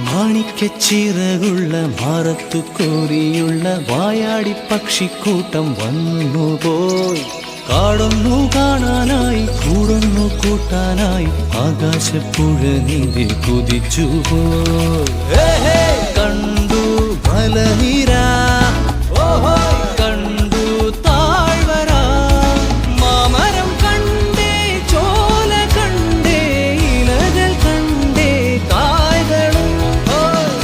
മാണിക്കച്ചിറകുള്ള മാറത്തു കോരിയുള്ള വായാടി പക്ഷിക്കൂട്ടം വന്നുപോയി. കാടൊന്നു കാണാനായി കൂടൊന്നു കൂട്ടാനായി ആകാശപ്പുഴ നീന്തി കുതിച്ചുപോയി. കണ്ടു മലനിര, കണ്ടു താഴ്വര, മാമരം കണ്ടേ, ചോല കണ്ടേ, ഇലകൾ കണ്ടേ, കായ്കളും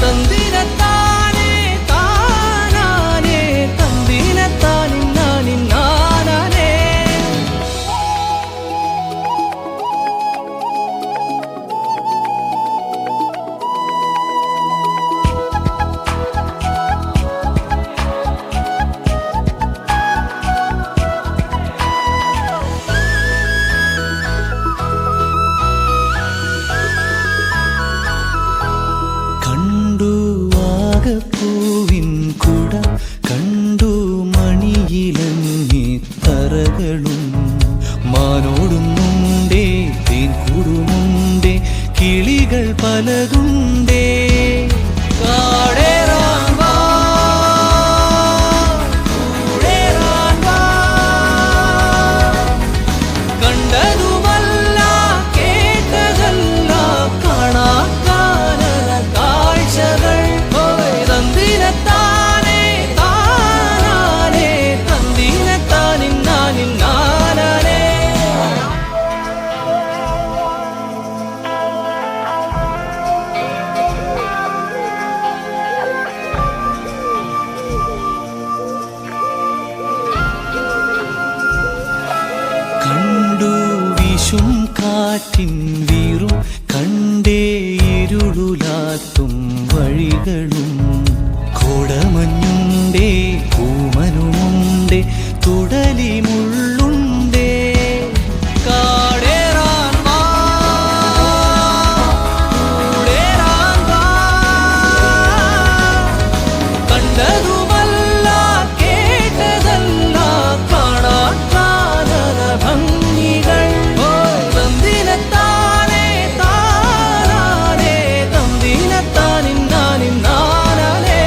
തന്തിനത്താനേ താനാനേ, തന്തിനത്താനിന്നാനിന്നാനേ. പൂവിൻ കുട കണ്ടു മണിയിലങ്ങി തറകളും, മാനോടുന്നുണ്ടേ തേൻ കൂടുമുണ്ടേ, കിളികൾ പലതുണ്ടേ. കണ്ടതുമല്ല കേട്ടതല്ല കാണാക്കാനല കാഴ്ചകൾ, തന്തിനത്താനേ താനാനേ, തന്തിനത്താനിന്നാനിന്നാനേ. കണ്ടു വീശും കാറ്റിൻ വീറും, കണ്ടേ ഇരുളുലാത്തും വഴികളും, കോടമഞ്ഞുണ്ടേ പൂമനുമുണ്ടേ, തുടലി മുള്ളുണ്ടേ. കാടേറാൻ വാ, കൂടേറാൻ വാ. കണ്ടതുമല്ല കേട്ടതല്ല കാണാക്കാനല ഭംഗികൾ, തന്തിനത്താനേ താനാനേ, തന്തിനത്താനിന്നാനിന്നാനേ.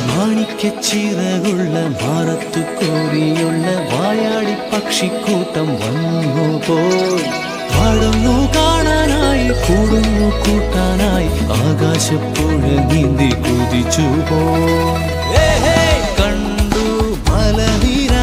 മാണിക്കച്ചിറകുള്ള മാറത്തു കോരിയുള്ള വായാടി പക്ഷിക്കൂട്ടം വന്നുപോയി. പാടുന്നു കാണാനായി കൂടുന്നു കൂട്ടാനായി ആകാശപ്പുഴ നീന്തി കുതിച്ചുപോയി. കണ്ടു മലനിര.